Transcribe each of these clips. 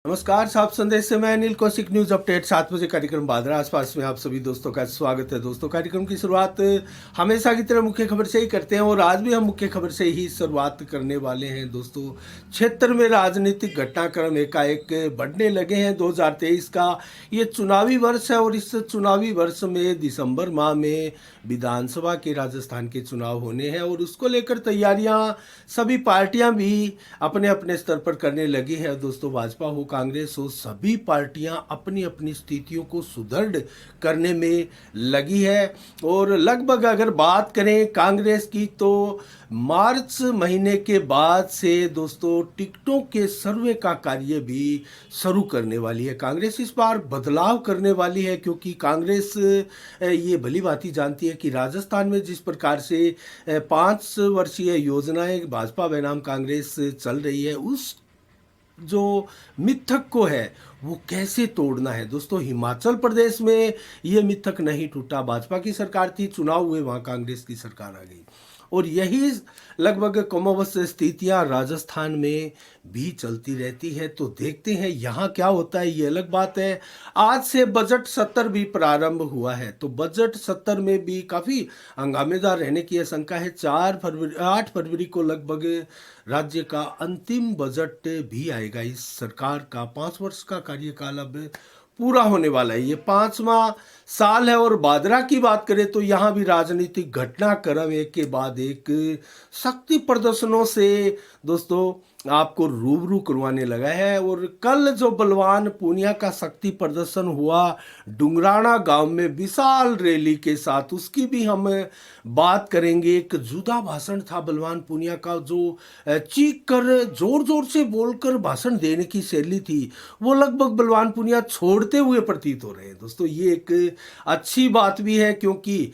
नमस्कार, साहब संदेश से मैं अनिल कौशिक। न्यूज अपडेट 7 बजे कार्यक्रम बादरा आसपास में आप सभी दोस्तों का स्वागत है। दोस्तों, कार्यक्रम की शुरुआत हमेशा की तरह मुख्य खबर से ही करते हैं और आज भी हम मुख्य खबर से ही शुरुआत करने वाले हैं। दोस्तों, क्षेत्र में राजनीतिक घटनाक्रम एकाएक बढ़ने लगे हैं। 2023 का ये चुनावी वर्ष है और इस चुनावी वर्ष में दिसंबर माह में विधानसभा के राजस्थान के चुनाव होने हैं और उसको लेकर तैयारियां सभी पार्टियां भी अपने अपने स्तर पर करने लगी है। दोस्तों, भाजपा हो, कांग्रेस हो, सभी पार्टियां अपनी अपनी स्थितियों को सुदृढ़ करने में लगी है। और लगभग अगर बात करें कांग्रेस की तो मार्च महीने के बाद से दोस्तों टिकटों के सर्वे का कार्य भी शुरू करने वाली है। कांग्रेस इस बार बदलाव करने वाली है क्योंकि कांग्रेस ये भली भांति जानती है कि राजस्थान में जिस प्रकार से 5 वर्षीय योजनाएं भाजपा बनाम कांग्रेस चल रही है, उस जो मिथक को है वो कैसे तोड़ना है। दोस्तों, हिमाचल प्रदेश में ये मिथक नहीं टूटा। भाजपा की सरकार थी, चुनाव हुए, वहाँ कांग्रेस की सरकार आ गई और यही लगभग कमोबस स्थितियां राजस्थान में भी चलती रहती है। तो देखते हैं यहाँ क्या होता है, ये अलग बात है। आज से बजट सत्र भी प्रारंभ हुआ है तो बजट सत्र में भी काफ़ी हंगामेदार रहने की आशंका है। 8 फरवरी को लगभग राज्य का अंतिम बजट भी आएगा। इस सरकार का 5 वर्ष का कार्यकाल अब पूरा होने वाला है, ये 5वां साल है। और बादरा की बात करें तो यहाँ भी राजनीतिक घटनाक्रम एक के बाद एक शक्ति प्रदर्शनों से दोस्तों आपको रूबरू करवाने लगा है। और कल जो बलवान पूनिया का शक्ति प्रदर्शन हुआ डुंगराना गांव में विशाल रैली के साथ, उसकी भी हम बात करेंगे। एक जुदा भाषण था बलवान पूनिया का, जो चीख कर जोर जोर से बोलकर भाषण देने की शैली थी, वो लगभग बलवान पूनिया छोड़ते हुए प्रतीत हो रहे हैं। दोस्तों, ये एक अच्छी बात भी है क्योंकि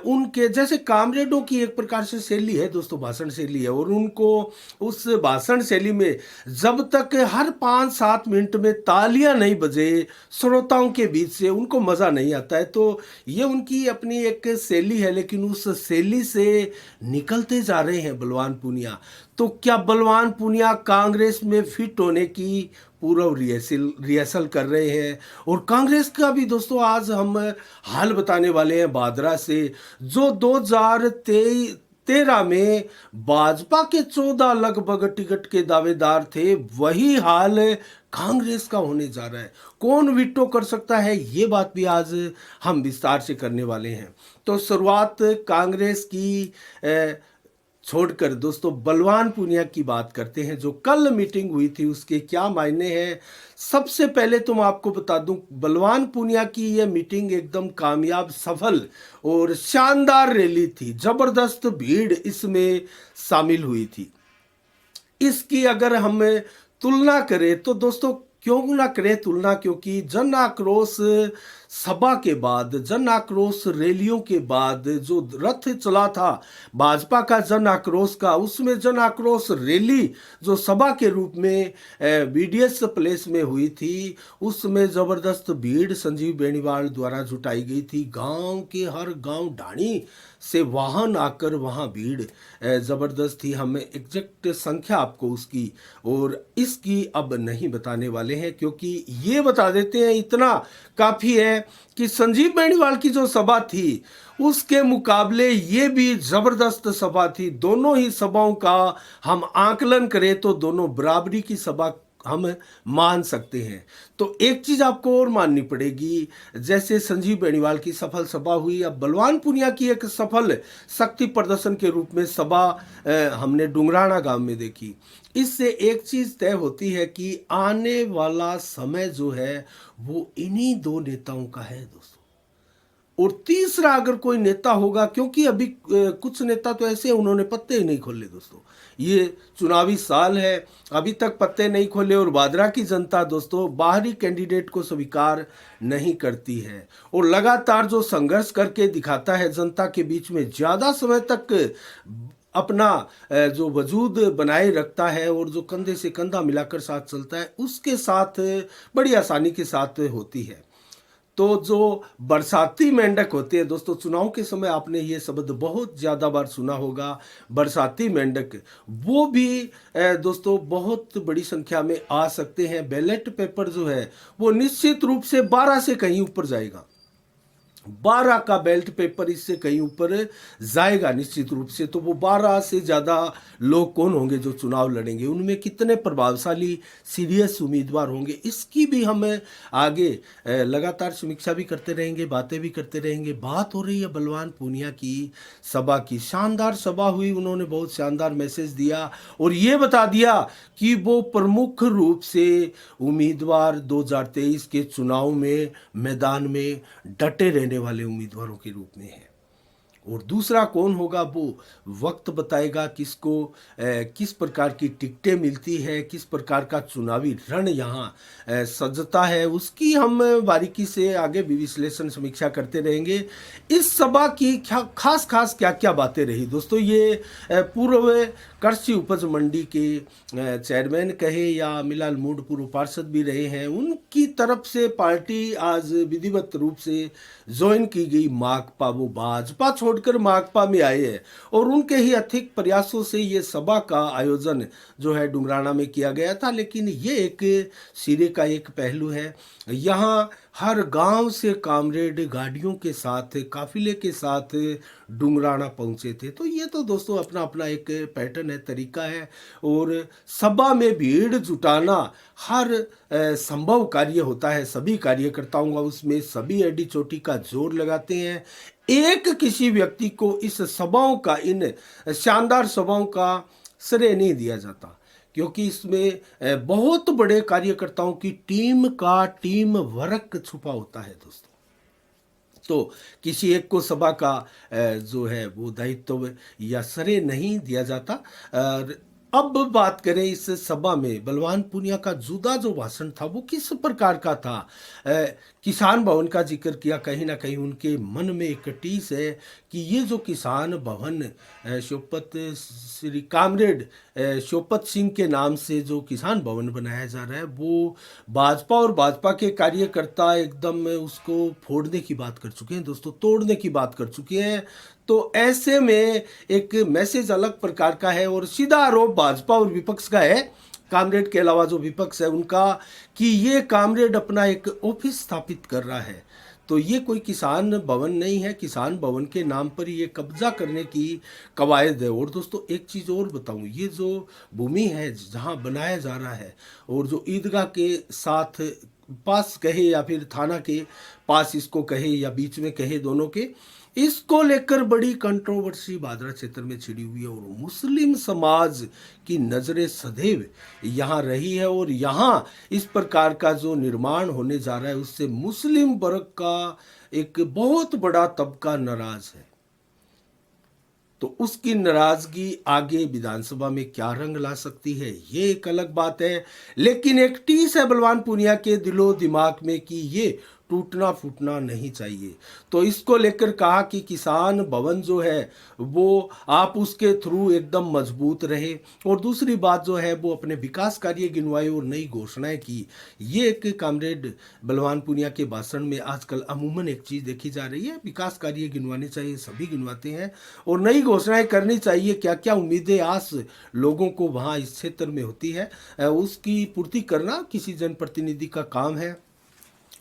उनके जैसे कामरेडों की एक प्रकार से शैली है दोस्तों, भाषण शैली है, और उनको उस भाषण शैली में जब तक हर 5-7 मिनट में तालियां नहीं बजे श्रोताओं के बीच से, उनको मजा नहीं आता है। तो ये उनकी अपनी एक शैली है, लेकिन उस शैली से निकलते जा रहे हैं बलवान पूनिया। तो क्या बलवान पूनिया कांग्रेस में फिट होने की पूर्व रिहर्सल कर रहे हैं? और कांग्रेस का भी दोस्तों आज हम हाल बताने वाले हैं बादरा से। जो 2013 में भाजपा के 14 लगभग टिकट के दावेदार थे, वही हाल कांग्रेस का होने जा रहा है। कौन विटो कर सकता है, ये बात भी आज हम विस्तार से करने वाले हैं। तो शुरुआत कांग्रेस की छोड़कर दोस्तों बलवान पूनिया की बात करते हैं। जो कल मीटिंग हुई थी उसके क्या मायने हैं। सबसे पहले तो मैं आपको बता दूं, बलवान पूनिया की यह मीटिंग एकदम कामयाब, सफल और शानदार रैली थी। जबरदस्त भीड़ इसमें शामिल हुई थी। इसकी अगर हम तुलना करें तो दोस्तों, क्यों ना करें तुलना, क्योंकि जन आक्रोश सभा के बाद, जन आक्रोश रैलियों के बाद जो रथ चला था भाजपा का जन आक्रोश का, उसमें जन आक्रोश रैली जो सभा के रूप में बीडीएस प्लेस में हुई थी, उसमें जबरदस्त भीड़ संजीव बेनीवाल द्वारा जुटाई गई थी। गांव के हर गांव ढाणी से वाहन आकर वहां भीड़ जबरदस्त थी। हमें एग्जैक्ट संख्या आपको उसकी और इसकी अब नहीं बताने वाले हैं, क्योंकि ये बता देते हैं इतना काफी है कि संजीव बेनीवाल की जो सभा थी उसके मुकाबले ये भी जबरदस्त सभा थी। दोनों ही सभाओं का हम आकलन करें तो दोनों बराबरी की सभा हम मान सकते हैं। तो एक चीज आपको और माननी पड़ेगी, जैसे संजीव बेनीवाल की सफल सभा हुई, अब बलवान पूनिया की एक सफल शक्ति प्रदर्शन के रूप में सभा हमने डुंगराना गांव में देखी। इससे एक चीज तय होती है कि आने वाला समय जो है वो इन्हीं दो नेताओं का है दोस्तों। और तीसरा अगर कोई नेता होगा, क्योंकि अभी कुछ नेता तो ऐसे उन्होंने पत्ते ही नहीं खोले दोस्तों, ये चुनावी साल है, अभी तक पत्ते नहीं खोले। और बादरा की जनता दोस्तों बाहरी कैंडिडेट को स्वीकार नहीं करती है और लगातार जो संघर्ष करके दिखाता है, जनता के बीच में ज़्यादा समय तक अपना जो वजूद बनाए रखता है और जो कंधे से कंधा मिलाकर साथ चलता है, उसके साथ बड़ी आसानी के साथ होती है। तो जो बरसाती मेंढक होते हैं दोस्तों, चुनाव के समय आपने ये शब्द बहुत ज़्यादा बार सुना होगा, बरसाती मेंढक, वो भी दोस्तों बहुत बड़ी संख्या में आ सकते हैं। बैलेट पेपर जो है वो निश्चित रूप से 12 से कहीं ऊपर जाएगा। 12 का बेल्ट पेपर इससे कहीं ऊपर जाएगा निश्चित रूप से। तो वो 12 से ज़्यादा लोग कौन होंगे जो चुनाव लड़ेंगे, उनमें कितने प्रभावशाली सीरियस उम्मीदवार होंगे, इसकी भी हम आगे लगातार समीक्षा भी करते रहेंगे, बातें भी करते रहेंगे। बात हो रही है बलवान पूनिया की सभा की। शानदार सभा हुई, उन्होंने बहुत शानदार मैसेज दिया और ये बता दिया कि वो प्रमुख रूप से उम्मीदवार 2023 के चुनाव में मैदान में डटे रहने वाले उम्मीदवारों के रूप में है। और दूसरा कौन होगा वो वक्त बताएगा, किसको किस प्रकार की टिकटें मिलती है, किस प्रकार का चुनावी रण यहाँ सजता है, उसकी हम बारीकी से आगे भी विश्लेषण समीक्षा करते रहेंगे। इस सभा की खास खास क्या क्या बातें रही दोस्तों, ये पूर्व कृषि उपज मंडी के चेयरमैन कहे या मिलाल मूड पूर्व पार्षद भी रहे हैं, उनकी तरफ से पार्टी आज विधिवत रूप से ज्वाइन की गई माकपा, वो भाजपा छोड़कर माकपा में आए हैं और उनके ही अथिक प्रयासों से ये सभा का आयोजन जो है डुंगराना में किया गया था। लेकिन ये एक सिरे का एक पहलू है, यहाँ हर गांव से कामरेड गाड़ियों के साथ, काफिले के साथ डुंगराना पहुंचे थे। तो ये तो दोस्तों अपना अपना एक पैटर्न है, तरीका है। और सभा में भीड़ जुटाना हर संभव कार्य होता है, सभी कार्यकर्ताओं का उसमें सभी एडी चोटी का जोर लगाते हैं। एक किसी व्यक्ति को इस सभाओं का, इन शानदार सभाओं का श्रेय नहीं दिया जाता, क्योंकि इसमें बहुत बड़े कार्यकर्ताओं की टीम वर्क छुपा होता है दोस्तों। तो किसी एक को सभा का जो है वो दायित्व या श्रेय नहीं दिया जाता। अब बात करें इस सभा में बलवान पूनिया का जुदा जो भाषण था वो किस प्रकार का था। किसान भवन का जिक्र किया, कहीं ना कहीं उनके मन में एक टीस है कि ये जो किसान भवन शोपत श्री कामरेड शोपत सिंह के नाम से जो किसान भवन बनाया जा रहा है, वो भाजपा और भाजपा के कार्यकर्ता एकदम उसको फोड़ने की बात कर चुके हैं दोस्तों, तोड़ने की बात कर चुके हैं। तो ऐसे में एक मैसेज अलग प्रकार का है और सीधा आरोप भाजपा और विपक्ष का है, कामरेड के अलावा जो विपक्ष है उनका, कि ये कामरेड अपना एक ऑफिस स्थापित कर रहा है। तो ये कोई किसान भवन नहीं है, किसान भवन के नाम पर ये कब्जा करने की कवायद है। और दोस्तों एक चीज़ और बताऊं, ये जो भूमि है जहां बनाया जा रहा है और जो ईदगाह के साथ पास कहे या फिर थाना के पास इसको कहे या बीच में कहे, दोनों के, इसको लेकर बड़ी कंट्रोवर्सी भादरा क्षेत्र में छिड़ी हुई है और मुस्लिम समाज की नज़रें सदैव यहाँ रही है। और यहाँ इस प्रकार का जो निर्माण होने जा रहा है उससे मुस्लिम वर्ग का एक बहुत बड़ा तबका नाराज है। तो उसकी नाराजगी आगे विधानसभा में क्या रंग ला सकती है ये एक अलग बात है। लेकिन एक टीस है बलवान पूनिया के दिलो दिमाग में कि ये टूटना फूटना नहीं चाहिए। तो इसको लेकर कहा कि किसान भवन जो है वो आप उसके थ्रू एकदम मजबूत रहे। और दूसरी बात जो है वो अपने विकास कार्य गिनवाए और नई घोषणाएं की। ये एक कामरेड बलवान पूनिया के भाषण में आजकल अमूमन एक चीज़ देखी जा रही है, विकास कार्य गिनवाने चाहिए, सभी गिनवाते हैं, और नई घोषणाएं करनी चाहिए। क्या क्या उम्मीदें आस लोगों को वहाँ इस क्षेत्र में होती है उसकी पूर्ति करना किसी जनप्रतिनिधि का काम है।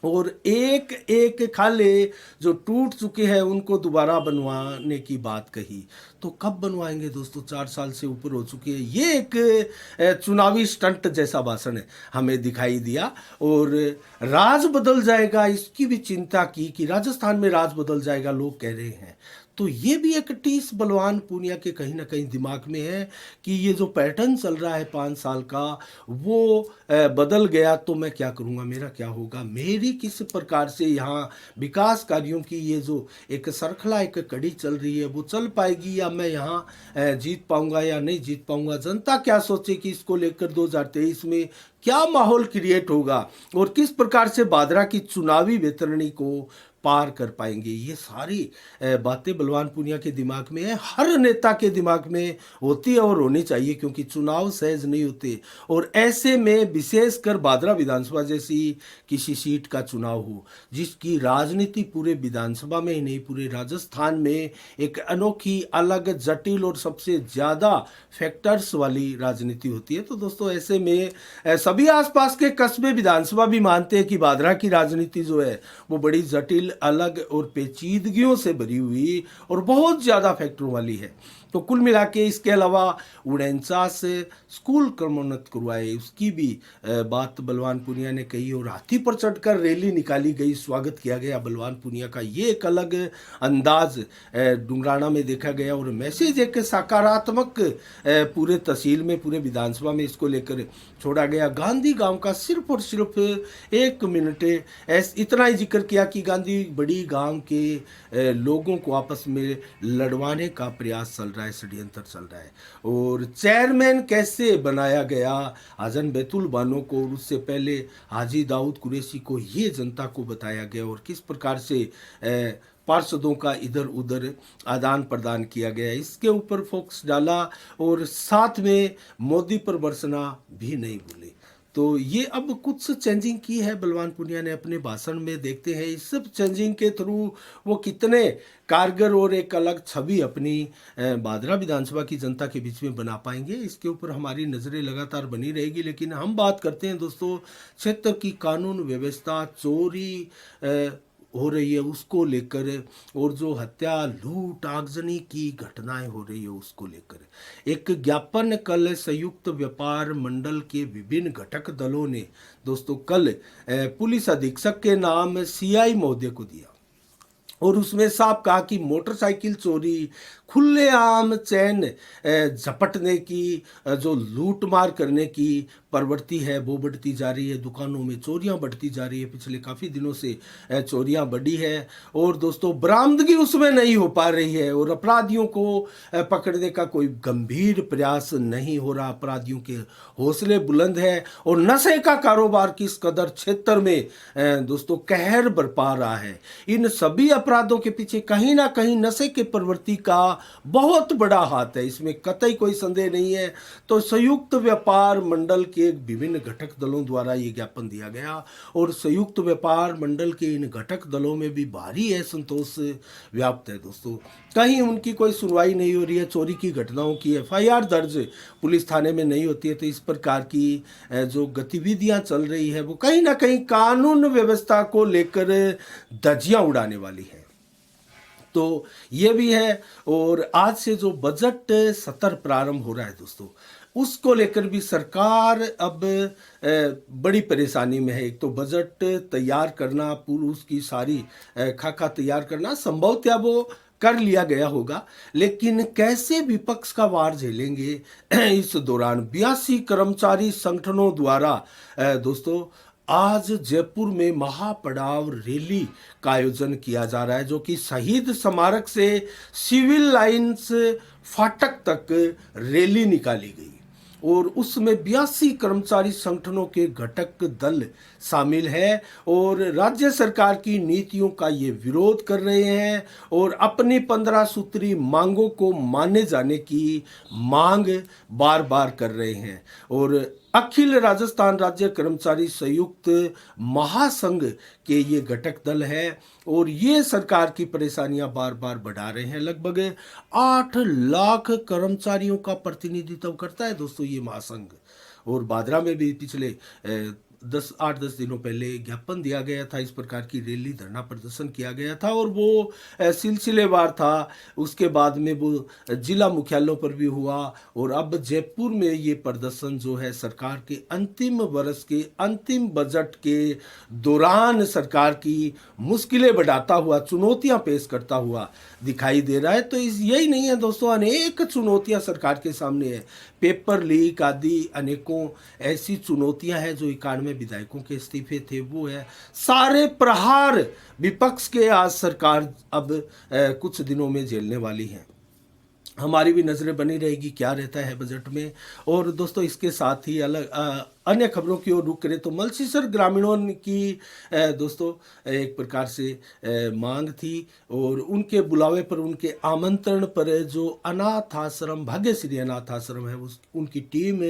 और एक एक खाले जो टूट चुके हैं उनको दोबारा बनवाने की बात कही। तो कब बनवाएंगे दोस्तों, 4 साल से ऊपर हो चुके हैं। ये एक चुनावी स्टंट जैसा भाषण हमें दिखाई दिया। और राज बदल जाएगा इसकी भी चिंता की कि राजस्थान में राज बदल जाएगा लोग कह रहे हैं। तो ये भी एक टीस बलवान पूनिया के कहीं ना कहीं दिमाग में है कि ये जो पैटर्न चल रहा है 5 साल का वो बदल गया तो मैं क्या करूँगा, मेरा क्या होगा, मेरी किस प्रकार से यहाँ विकास कार्यों की ये जो एक श्रृंखला एक कड़ी चल रही है वो चल पाएगी, या मैं यहाँ जीत पाऊंगा या नहीं जीत पाऊंगा, जनता क्या सोचेगी इसको लेकर 2023 में क्या माहौल क्रिएट होगा और किस प्रकार से भादरा की चुनावी वैतरणी को पार कर पाएंगे। ये सारी बातें बलवान पूनिया के दिमाग में है, हर नेता के दिमाग में होती है और होनी चाहिए, क्योंकि चुनाव सहज नहीं होते। और ऐसे में विशेषकर भादरा विधानसभा जैसी किसी सीट का चुनाव हो जिसकी राजनीति पूरे विधानसभा में ही नहीं पूरे राजस्थान में एक अनोखी, अलग, जटिल और सबसे ज़्यादा फैक्टर्स वाली राजनीति होती है, तो दोस्तों ऐसे में सभी आसपास के कस्बे विधानसभा भी मानते हैं कि भादरा की राजनीति जो है वो बड़ी जटिल, अलग और पेचीदगियों से भरी हुई और बहुत ज़्यादा फैक्टरों वाली है। तो कुल मिला के इसके अलावा 49 स्कूल क्रमोन्नत करवाए, उसकी भी बात बलवान पूनिया ने कही और हाथी पर चढ़कर रैली निकाली गई, स्वागत किया गया बलवान पूनिया का। ये एक अलग अंदाज डुंगराना में देखा गया और मैसेज एक सकारात्मक पूरे तहसील में, पूरे विधानसभा में इसको लेकर छोड़ा गया। गांधी गांव का सिर्फ और सिर्फ 1 मिनट इतना ही जिक्र किया कि गांधी बड़ी गांव के लोगों को आपस में लड़वाने का प्रयास चल रहा है, षड्यंत्र चल रहा है। और चेयरमैन कैसे बनाया गया हाजन बैतुल बानो को और उससे पहले हाजी दाऊद कुरैशी को, ये जनता को बताया गया और किस प्रकार से पार्षदों का इधर उधर आदान प्रदान किया गया, इसके ऊपर फोकस डाला। और साथ में मोदी पर बरसना भी नहीं भूले। तो ये अब कुछ चेंजिंग की है बलवान पूनिया ने अपने भाषण में, देखते हैं इस सब चेंजिंग के थ्रू वो कितने कारगर और एक अलग छवि अपनी भादरा विधानसभा की जनता के बीच में बना पाएंगे। इसके ऊपर हमारी नज़रें लगातार बनी रहेगी। लेकिन हम बात करते हैं दोस्तों क्षेत्र की कानून व्यवस्था, चोरी हो रही है उसको लेकर, और जो हत्या, लूट, आगजनी की घटनाएं हो रही है उसको लेकर एक ज्ञापन कल संयुक्त व्यापार मंडल के विभिन्न घटक दलों ने दोस्तों कल पुलिस अधीक्षक के नाम सीआई महोदय को दिया और उसमें साफ कहा कि मोटरसाइकिल चोरी, खुलेआम चैन झपटने की, जो लूटमार करने की प्रवृत्ति है वो बढ़ती जा रही है। दुकानों में चोरियां बढ़ती जा रही है, पिछले काफ़ी दिनों से चोरियां बढ़ी है और दोस्तों बरामदगी उसमें नहीं हो पा रही है और अपराधियों को पकड़ने का कोई गंभीर प्रयास नहीं हो रहा। अपराधियों के हौसले बुलंद है और नशे का कारोबार किस कदर क्षेत्र में दोस्तों कहर बरपा रहा है। इन सभी अपराधों के पीछे कहीं ना कहीं नशे के प्रवृत्ति का बहुत बड़ा हाथ है, इसमें कतई कोई संदेह नहीं है। तो संयुक्त व्यापार मंडल के विभिन्न घटक दलों द्वारा ये ज्ञापन दिया गया और संयुक्त व्यापार मंडल के इन घटक दलों में भी भारी असंतोष व्याप्त है दोस्तों। कहीं उनकी कोई सुनवाई नहीं हो रही है, चोरी की घटनाओं की एफआईआर दर्ज पुलिस थाने में नहीं होती है। तो इस प्रकार की जो गतिविधियां चल रही है वो कहीं ना कहीं कानून व्यवस्था को लेकर धज्जियां उड़ाने वाली है। तो ये भी है। और आज से जो बजट सत्र प्रारंभ हो रहा है दोस्तों, उसको लेकर भी सरकार अब बड़ी परेशानी में है। एक तो बजट तैयार करना, पूरी उसकी सारी खाका तैयार करना, संभवतः वो कर लिया गया होगा, लेकिन कैसे विपक्ष का वार झेलेंगे इस दौरान। 82 कर्मचारी संगठनों द्वारा दोस्तों आज जयपुर में महापड़ाव रैली का आयोजन किया जा रहा है, जो कि शहीद स्मारक से सिविल लाइंस फाटक तक रैली निकाली गई और उसमें 82 कर्मचारी संगठनों के घटक दल शामिल है और राज्य सरकार की नीतियों का ये विरोध कर रहे हैं और अपनी 15 सूत्री मांगों को माने जाने की मांग बार बार कर रहे हैं। और अखिल राजस्थान राज्य कर्मचारी संयुक्त महासंघ के ये घटक दल है और ये सरकार की परेशानियां बार बार बढ़ा रहे हैं। लगभग 8 लाख कर्मचारियों का प्रतिनिधित्व करता है दोस्तों ये महासंघ। और भादरा में भी पिछले 8-10 दिनों पहले ज्ञापन दिया गया था, इस प्रकार की रैली, धरना प्रदर्शन किया गया था और वो सिलसिलेवार था। उसके बाद में वो जिला मुख्यालयों पर भी हुआ और अब जयपुर में ये प्रदर्शन जो है सरकार के अंतिम वर्ष के अंतिम बजट के दौरान सरकार की मुश्किलें बढ़ाता हुआ, चुनौतियां पेश करता हुआ दिखाई दे रहा है। तो यही नहीं है दोस्तों, अनेक चुनौतियां सरकार के सामने है। पेपर लीक आदि अनेकों ऐसी चुनौतियां हैं, जो 91 विधायकों के इस्तीफे थे वो है, सारे प्रहार विपक्ष के आज सरकार अब कुछ दिनों में झेलने वाली है। हमारी भी नज़रें बनी रहेगी क्या रहता है बजट में। और दोस्तों इसके साथ ही अलग अन्य खबरों की ओर रुख करें तो मलसीसर ग्रामीणों की दोस्तों एक प्रकार से मांग थी, और उनके बुलावे पर, उनके आमंत्रण पर जो अनाथ आश्रम भाग्यश्री अनाथ आश्रम है उनकी टीम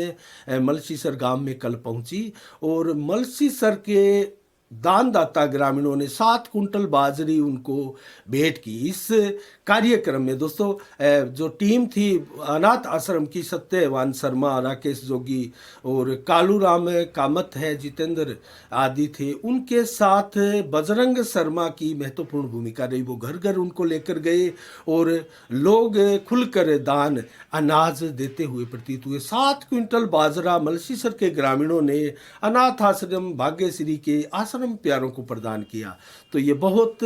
मलसीसर गांव में कल पहुंची, और मलसीसर के दानदाता ग्रामीणों ने 7 कुंटल बाजरी उनको भेंट की। इस कार्यक्रम में दोस्तों जो टीम थी अनाथ आश्रम की, सत्यवान शर्मा, राकेश जोगी और कालू राम कामत है, जितेंद्र आदि थे। उनके साथ बजरंग शर्मा की महत्वपूर्ण भूमिका रही। वो घर घर उनको लेकर गए और लोग खुलकर दान अनाज देते हुए प्रतीत हुए। 7 क्विंटल बाजरा मलसीसर के ग्रामीणों ने अनाथ आश्रम भाग्यश्री के आश्रम प्यारों को प्रदान किया। तो ये बहुत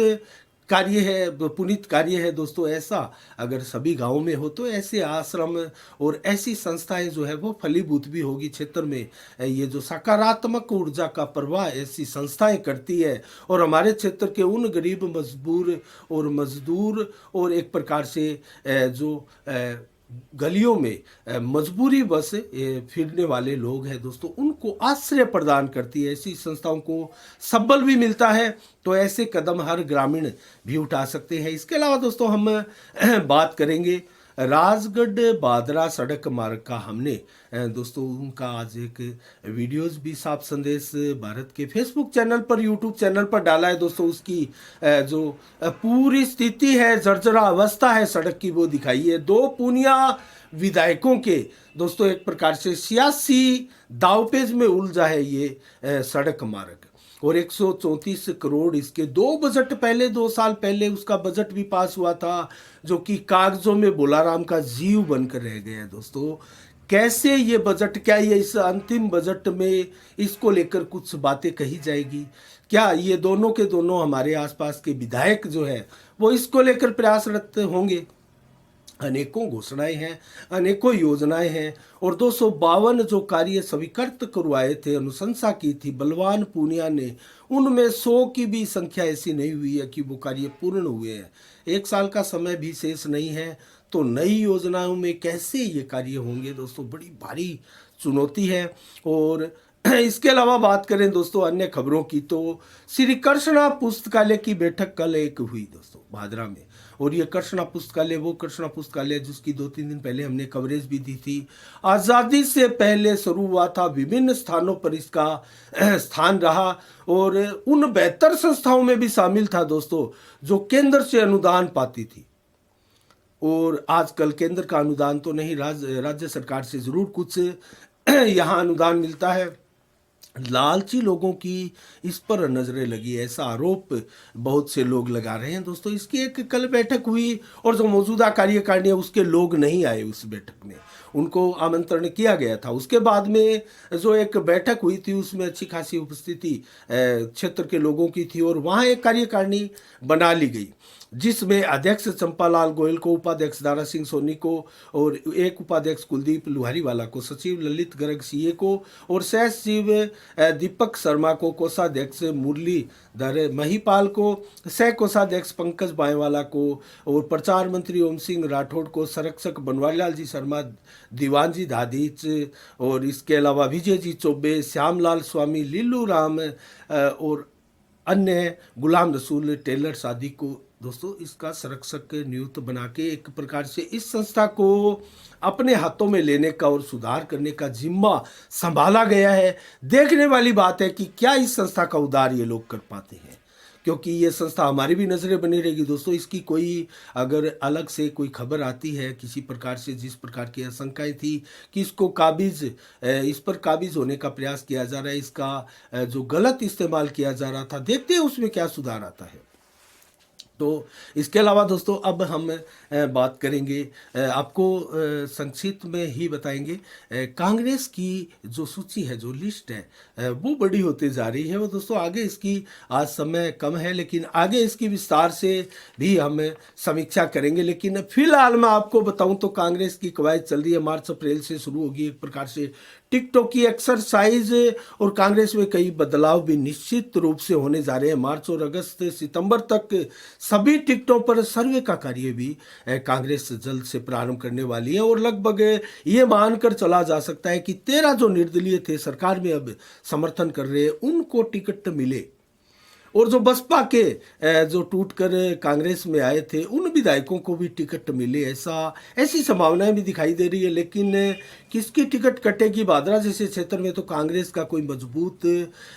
कार्य है, पुनीत कार्य है दोस्तों। ऐसा अगर सभी गांवों में हो तो ऐसे आश्रम और ऐसी संस्थाएं जो है वो फलीभूत भी होगी क्षेत्र में। ये जो सकारात्मक ऊर्जा का प्रवाह ऐसी संस्थाएं करती है, और हमारे क्षेत्र के उन गरीब मजदूर और एक प्रकार से जो गलियों में मजबूरी बस फिरने वाले लोग हैं दोस्तों, उनको आश्रय प्रदान करती है। ऐसी संस्थाओं को सबल भी मिलता है। तो ऐसे कदम हर ग्रामीण भी उठा सकते हैं। इसके अलावा दोस्तों हम बात करेंगे राजगढ़ बादरा सड़क मार्ग का। हमने दोस्तों उनका आज एक वीडियोस भी साफ संदेश भारत के फेसबुक चैनल पर, यूट्यूब चैनल पर डाला है दोस्तों। उसकी जो पूरी स्थिति है, जर्जरा अवस्था है सड़क की, वो दिखाई है। 2 पूनिया विधायकों के दोस्तों एक प्रकार से सियासी दावपेच में उलझा है ये सड़क मार्ग, और 134 करोड़ इसके 2 बजट पहले, 2 साल पहले उसका बजट भी पास हुआ था, जो कि कागजों में बोलाराम का जीव बनकर रह गया है दोस्तों। कैसे ये बजट, क्या ये इस अंतिम बजट में इसको लेकर कुछ बातें कही जाएगी? क्या ये दोनों के दोनों हमारे आसपास के विधायक जो है वो इसको लेकर प्रयासरत होंगे? अनेकों घोषणाएं हैं, अनेकों योजनाएं हैं, और 252 जो कार्य स्वीकृत करवाए थे, अनुशंसा की थी बलवान पूनिया ने, उनमें 100 की भी संख्या ऐसी नहीं हुई है कि वो कार्य पूर्ण हुए हैं। 1 साल का समय भी शेष नहीं है, तो नई योजनाओं में कैसे ये कार्य होंगे दोस्तों, बड़ी भारी चुनौती है। और इसके अलावा बात करें दोस्तों अन्य खबरों की, तो श्री कृष्णा पुस्तकालय की बैठक कल एक हुई दोस्तों भादरा में। और ये कृष्णा पुस्तकालय, वो कृष्णा पुस्तकालय जिसकी 2-3 दिन पहले हमने कवरेज भी दी थी। आज़ादी से पहले शुरू हुआ था, विभिन्न स्थानों पर इसका स्थान रहा, और उन बेहतर संस्थाओं में भी शामिल था दोस्तों जो केंद्र से अनुदान पाती थी। और आजकल केंद्र का अनुदान तो नहीं, राज्य सरकार से जरूर कुछ यहाँ अनुदान मिलता है। लालची लोगों की इस पर नजरें लगी, ऐसा आरोप बहुत से लोग लगा रहे हैं दोस्तों। इसकी एक कल बैठक हुई, और जो मौजूदा कार्यकारिणी है उसके लोग नहीं आए उस बैठक में, उनको आमंत्रण किया गया था। उसके बाद में जो एक बैठक हुई थी उसमें अच्छी खासी उपस्थिति क्षेत्र के लोगों की थी, और वहाँ एक कार्यकारिणी बना ली गई, जिसमें अध्यक्ष चंपालाल गोयल को, उपाध्यक्ष दारा सिंह सोनी को, और एक उपाध्यक्ष कुलदीप लुहारीवाला को, सचिव ललित गर्ग सीए को, और सह सचिव दीपक शर्मा को, कोषाध्यक्ष मुरलीधर महिपाल को, सह कोषाध्यक्ष पंकज बाएवाला को, और प्रचार मंत्री ओम सिंह राठौड़ को, संरक्षक बनवारीलाल जी शर्मा, दीवान जी धादीच, और इसके अलावा विजय जी चौबे, श्यामलाल स्वामी, लीलू राम और अन्य, गुलाम रसूल टेलर आदि को दोस्तों इसका संरक्षक नियुक्त बना के एक प्रकार से इस संस्था को अपने हाथों में लेने का और सुधार करने का जिम्मा संभाला गया है। देखने वाली बात है कि क्या इस संस्था का उद्धार ये लोग कर पाते हैं, क्योंकि ये संस्था हमारी भी नज़रें बनी रहेगी दोस्तों। इसकी कोई अगर अलग से कोई खबर आती है किसी प्रकार से, जिस प्रकार की आशंकाएं थी कि इसको इस पर काबिज होने का प्रयास किया जा रहा है, इसका जो गलत इस्तेमाल किया जा रहा था, देखते हैं उसमें क्या सुधार आता है। तो इसके अलावा दोस्तों अब हम बात करेंगे, आपको संक्षिप्त में ही बताएंगे, कांग्रेस की जो सूची है, जो लिस्ट है, वो बड़ी होती जा रही है। वो दोस्तों आगे इसकी, आज समय कम है लेकिन आगे इसकी विस्तार से भी हम समीक्षा करेंगे। लेकिन फिलहाल मैं आपको बताऊं तो कांग्रेस की कवायद चल रही है, मार्च अप्रैल से शुरू होगी, एक प्रकार से टिकटॉक की एक्सरसाइज और कांग्रेस में कई बदलाव भी निश्चित रूप से होने जा रहे हैं। मार्च और अगस्त सितंबर तक सभी टिकटों पर सर्वे का कार्य भी कांग्रेस जल्द से प्रारंभ करने वाली है और लगभग ये मानकर चला जा सकता है कि 13 जो निर्दलीय थे सरकार में अब समर्थन कर रहे हैं उनको टिकट मिले, और जो बसपा के जो टूटकर कांग्रेस में आए थे उन विधायकों को भी टिकट मिले, ऐसी संभावनाएं भी दिखाई दे रही है। लेकिन किसकी टिकट कटेगी भादरा जैसे क्षेत्र में, तो कांग्रेस का कोई मजबूत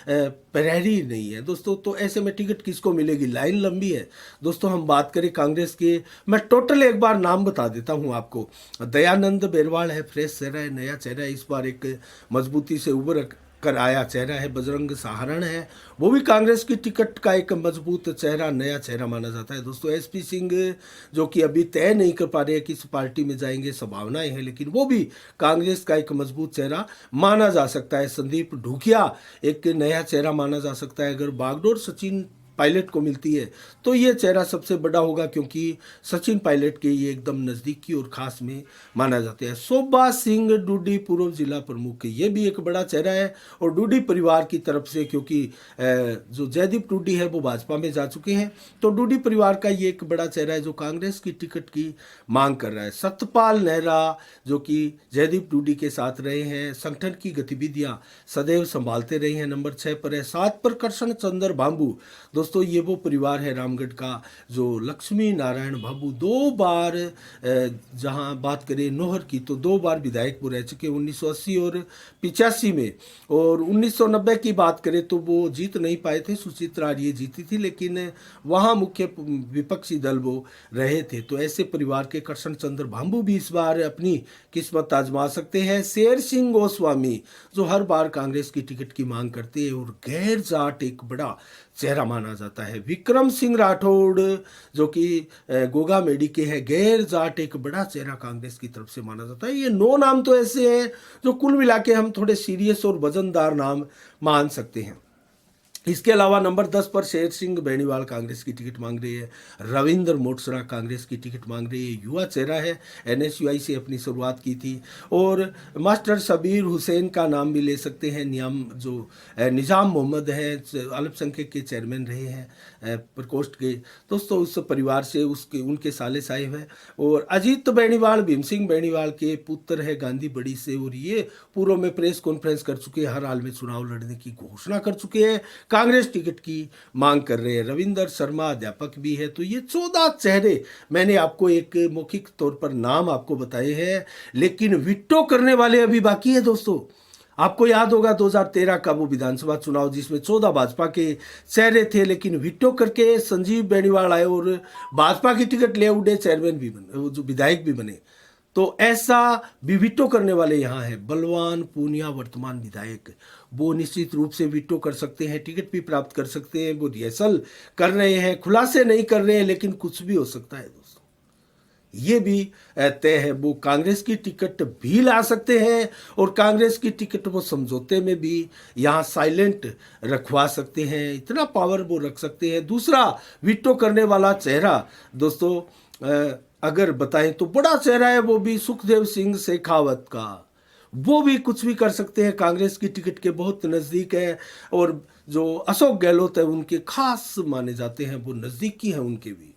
प्रहरी नहीं है दोस्तों। तो ऐसे में टिकट किसको मिलेगी, लाइन लंबी है दोस्तों। हम बात करें कांग्रेस के, मैं टोटल एक बार नाम बता देता हूं आपको। दयानंद बेरवाल है, फ्रेश चेहरा है, नया चेहरा है, इस बार एक मजबूती से उभर कर आया चेहरा है। बजरंग सहारण है, वो भी कांग्रेस की टिकट का एक मजबूत चेहरा, नया चेहरा माना जाता है दोस्तों। एसपी सिंह जो कि अभी तय नहीं कर पा रहे हैं किस पार्टी में जाएंगे, संभावनाएं हैं, लेकिन वो भी कांग्रेस का एक मजबूत चेहरा माना जा सकता है। संदीप ढूकिया एक नया चेहरा माना जा सकता है। अगर बागडोर सचिन पायलट को मिलती है तो ये चेहरा सबसे बड़ा होगा, क्योंकि सचिन पायलट के ये एकदम नज़दीकी और खास में माना जाता है। शोभा सिंह डूडी पूर्व जिला प्रमुख, ये भी एक बड़ा चेहरा है और डूडी परिवार की तरफ से, क्योंकि जो जयदीप डूडी है वो भाजपा में जा चुके हैं, तो डूडी परिवार का ये एक बड़ा चेहरा है जो कांग्रेस की टिकट की मांग कर रहा है। सतपाल नेहरा जो कि जयदीप डूडी के साथ रहे हैं, संगठन की गतिविधियां सदैव संभालते रहे हैं, नंबर 6 पर है। 7 पर कृष्ण चंद्र बाबू, दोस्तों ये वो परिवार है रामगढ़ का जो लक्ष्मी नारायण बाबू 2 बार, जहां बात करें नोहर की तो 2 बार विधायक वो रह चुके 1980 और 85 में, और 1990 की बात करें तो वो जीत नहीं पाए थे, सुचित्रा आर्य जीती थी, लेकिन वहां मुख्य विपक्षी दल वो रहे थे। तो ऐसे परिवार के कृष्ण चंद्र बाबू भी इस बार अपनी किस्मत आजमा सकते हैं। शेर सिंह गोस्वामी जो हर बार कांग्रेस की टिकट की मांग करते हैं और गैर जाट एक बड़ा चेहरा माना जाता है। विक्रम सिंह राठौड़ जो कि गोगा मेडी के हैं, गैर जाट एक बड़ा चेहरा कांग्रेस की तरफ से माना जाता है। ये 9 नाम तो ऐसे हैं जो कुल मिला के हम थोड़े सीरियस और वजनदार नाम मान सकते हैं। इसके अलावा नंबर 10 पर शेर सिंह बेनीवाल कांग्रेस की टिकट मांग रही है। रविंद्र मोटसरा कांग्रेस की टिकट मांग रही है, युवा चेहरा है, एनएसयूआई से अपनी शुरुआत की थी। और मास्टर शबीर हुसैन का नाम भी ले सकते हैं, निज़ाम मोहम्मद है, अल्पसंख्यक के चेयरमैन रहे हैं प्रकोष्ठ के दोस्तों, उस परिवार से उनके साले साहिब हैं। और अजीत बेनीवाल भीम सिंह बेनीवाल के पुत्र है गांधी बड़ी से, और ये पूर्व में प्रेस कॉन्फ्रेंस कर चुके हैं, हर हाल में चुनाव लड़ने की घोषणा कर चुके हैं, कांग्रेस टिकट की मांग कर रहे हैं। रविंदर शर्मा अध्यापक भी है। तो ये 14 चेहरे मैंने आपको एक मौखिक तौर पर नाम आपको बताए हैं, लेकिन विटो करने वाले अभी बाकी है दोस्तों। आपको याद होगा 2013 का वो विधानसभा चुनाव जिसमें 14 भाजपा के चेहरे थे, लेकिन विटो करके संजीव बेनीवाल आए और भाजपा की टिकट ले उड़े, चेयरमैन भी बने, जो विधायक भी बने। तो ऐसा भी विटो करने वाले यहाँ है। बलवान पूनिया वर्तमान विधायक, वो निश्चित रूप से विटो कर सकते हैं, टिकट भी प्राप्त कर सकते हैं। वो रिहर्सल कर रहे हैं, खुलासे नहीं कर रहे हैं, लेकिन कुछ भी हो सकता है दोस्तों। ये भी तय है, वो कांग्रेस की टिकट भी ला सकते हैं और कांग्रेस की टिकट वो समझौते में भी यहाँ साइलेंट रखवा सकते हैं, इतना पावर वो रख सकते हैं। दूसरा विटो करने वाला चेहरा दोस्तों अगर बताएं तो बड़ा चेहरा है, वो भी सुखदेव सिंह शेखावत का। वो भी कुछ भी कर सकते हैं, कांग्रेस की टिकट के बहुत नज़दीक है, और जो अशोक गहलोत है उनके खास माने जाते हैं, वो नज़दीकी हैं उनके भी।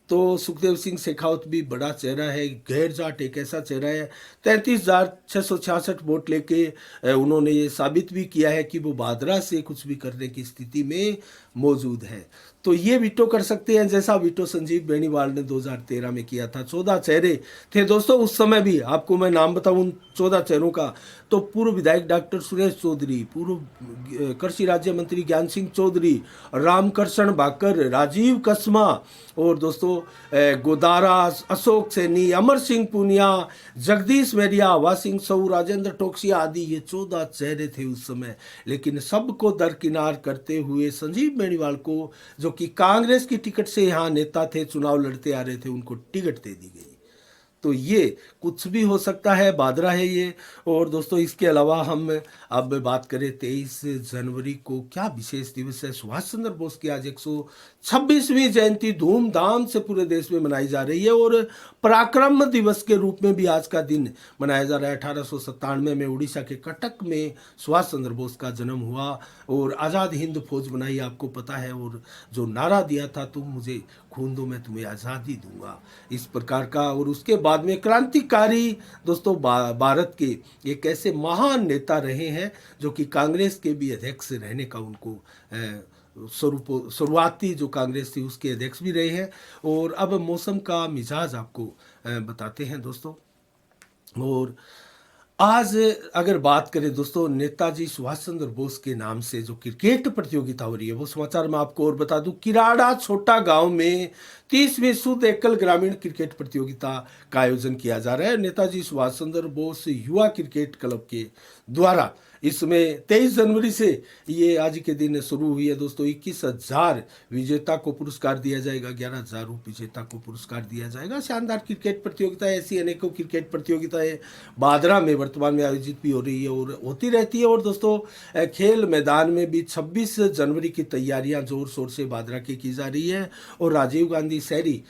तो सुखदेव सिंह शेखावत भी बड़ा चेहरा है, गैर जाट एक ऐसा चेहरा है। 33,666 वोट लेके उन्होंने ये साबित भी किया है कि वो भादरा से कुछ भी करने की स्थिति में मौजूद है। तो ये विटो कर सकते हैं, जैसा विटो संजीव बेनीवाल ने 2013 में किया था। 14 चेहरे थे दोस्तों उस समय भी। आपको मैं नाम बताऊं उन 14 चेहरों का, तो पूर्व विधायक डॉक्टर सुरेश चौधरी, पूर्व कृषि राज्य मंत्री ज्ञान सिंह चौधरी, रामकृष्ण भाकर, राजीव कस्मा, और दोस्तों गोदारा, अशोक सैनी, अमर सिंह पूनिया, जगदीश मेरिया, हवा सिंह सऊ, राजेंद्र टोकसिया आदि, ये 14 चेहरे थे उस समय। लेकिन सबको दरकिनार करते हुए संजीव बेनीवाल को, जो कि कांग्रेस की टिकट से यहाँ नेता थे, चुनाव लड़ते आ रहे थे, उनको टिकट दे दी गई। तो ये कुछ भी हो सकता है, बादरा है ये। और दोस्तों इसके अलावा हम अब बात करें 23 जनवरी को क्या विशेष दिवस है। सुभाष चंद्र बोस की आज 126वीं जयंती धूमधाम से पूरे देश में मनाई जा रही है और पराक्रम दिवस के रूप में भी आज का दिन मनाया जा रहा है। 1897 में उड़ीसा के कटक में सुभाष चंद्र बोस का जन्म हुआ और आज़ाद हिंद फौज बनाई, आपको पता है, और जो नारा दिया था, तुम मुझे खून दो मैं तुम्हें आज़ादी दूंगा, इस प्रकार का। और उसके बाद में क्रांतिकारी दोस्तों भारत के एक ऐसे महान नेता रहे हैं जो कि कांग्रेस के भी अध्यक्ष रहने का उनको शुरुआती जो कांग्रेस थी उसके अध्यक्ष भी रहे हैं। और अब मौसम का मिजाज आपको बताते हैं दोस्तों। और आज अगर बात करें दोस्तों नेताजी सुभाष चंद्र बोस के नाम से जो क्रिकेट प्रतियोगिता हो रही है वो समाचार मैं आपको और बता दूं। किराड़ा छोटा गांव में 30वीं शुद्ध एकल ग्रामीण क्रिकेट प्रतियोगिता का आयोजन किया जा रहा है। नेताजी सुभाष चंद्र बोस युवा क्रिकेट क्लब के द्वारा इसमें 23 जनवरी से ये आज के दिन शुरू हुई है दोस्तों। 21,000 विजेता को पुरस्कार दिया जाएगा, 11,000 विजेता को पुरस्कार दिया जाएगा। शानदार क्रिकेट प्रतियोगिता, ऐसी अनेकों क्रिकेट प्रतियोगिताएं बादरा में वर्तमान में आयोजित भी हो रही है और होती रहती है। और दोस्तों खेल मैदान में भी 26 जनवरी की तैयारियां जोर शोर से बादरा की जा रही है और राजीव गांधी शहरी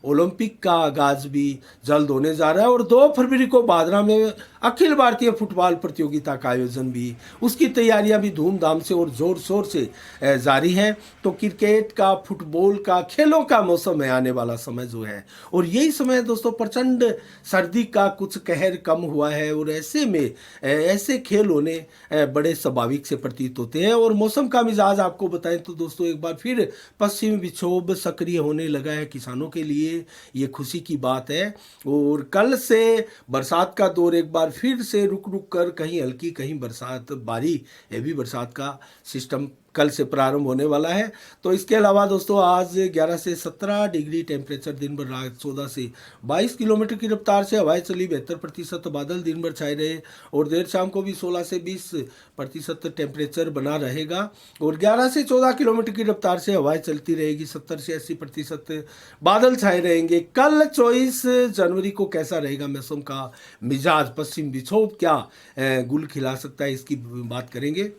ओलंपिक का आगाज भी जल्द होने जा रहा है। और 2 फरवरी को बादरा में अखिल भारतीय फुटबॉल प्रतियोगिता का आयोजन भी, उसकी तैयारियां भी धूमधाम से और जोर शोर से जारी है। तो क्रिकेट का, फुटबॉल का, खेलों का मौसम है आने वाला समय जो है। और यही समय दोस्तों प्रचंड सर्दी का कुछ कहर कम हुआ है और ऐसे में ऐसे खेल होने बड़े स्वाभाविक से प्रतीत होते हैं। और मौसम का मिजाज आपको बताएं तो दोस्तों एक बार फिर पश्चिमी विक्षोभ सक्रिय होने लगा है। किसानों के लिए ये खुशी की बात है। और कल से बरसात का दौर एक बार फिर से रुक रुक कर कहीं हल्की कहीं बरसात, भारी हैवी बरसात का सिस्टम कल से प्रारंभ होने वाला है। तो इसके अलावा दोस्तों आज 11 से 17 डिग्री टेम्परेचर दिन भर रहा। 14 से 22 किलोमीटर की रफ्तार से हवाएं चली। 72% बादल दिन भर छाए रहे और देर शाम को भी 16 से 20% टेम्परेचर बना रहेगा। और 11 से 14 किलोमीटर की रफ्तार से हवाएं चलती रहेगी। 70 से 80% बादल छाए रहेंगे। कल 24 जनवरी को कैसा रहेगा मौसम का मिजाज, पश्चिम विक्षोभ क्या गुल खिला सकता है, इसकी बात करेंगे।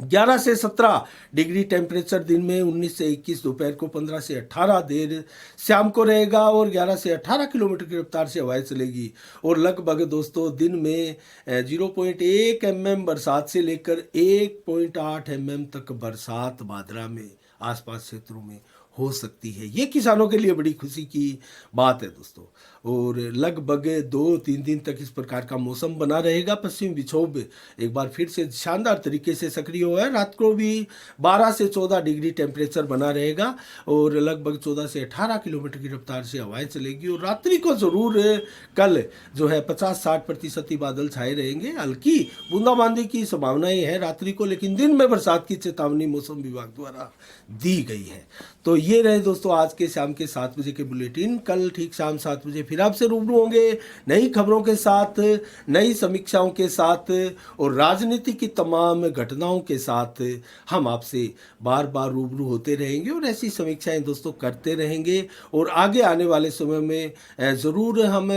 11 से 17 डिग्री टेम्परेचर दिन में, 19 से 21 दोपहर को, 15 से 18 देर शाम को रहेगा और 11 से 18 किलोमीटर की रफ्तार से हवाएं चलेगी। और लगभग दोस्तों दिन में 0.1 mm बरसात से लेकर 1.8 mm तक बरसात बादरा में आसपास क्षेत्रों में हो सकती है। ये किसानों के लिए बड़ी खुशी की बात है दोस्तों। और लगभग 2-3 दिन तक इस प्रकार का मौसम बना रहेगा। पश्चिम विक्षोभ एक बार फिर से शानदार तरीके से सक्रिय हुआ है। रात को भी 12 से 14 डिग्री टेम्परेचर बना रहेगा और लगभग 14 से 18 किलोमीटर की रफ्तार से हवाएं चलेगी। और रात्रि को जरूर कल जो है 50-60% ही बादल छाए रहेंगे। हल्की बूंदाबांदी की संभावनाएं है रात्रि को, लेकिन दिन में बरसात की चेतावनी मौसम विभाग द्वारा दी गई है। तो ये रहे दोस्तों आज के शाम के 7 बजे के बुलेटिन। कल ठीक शाम 7 बजे फिर आपसे रूबरू होंगे नई खबरों के साथ, नई समीक्षाओं के साथ और राजनीति की तमाम घटनाओं के साथ हम आपसे बार बार रूबरू होते रहेंगे और ऐसी समीक्षाएं दोस्तों करते रहेंगे। और आगे आने वाले समय में ज़रूर हम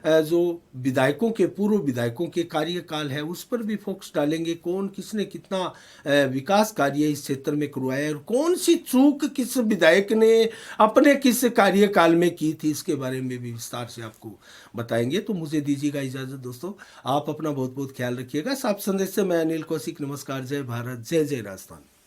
जो विधायकों के, पूर्व विधायकों के कार्यकाल है उस पर भी फोकस डालेंगे। कौन किसने कितना विकास कार्य इस क्षेत्र में करवाया और कौन सी चूक किस विधायक ने अपने किस कार्यकाल में की थी, इसके बारे में भी विस्तार से आपको बताएंगे। तो मुझे दीजिएगा इजाजत दोस्तों, आप अपना बहुत बहुत ख्याल रखिएगा। साफ संदेश से मैं अनिल कौशिक, नमस्कार, जय भारत, जय जय राजस्थान।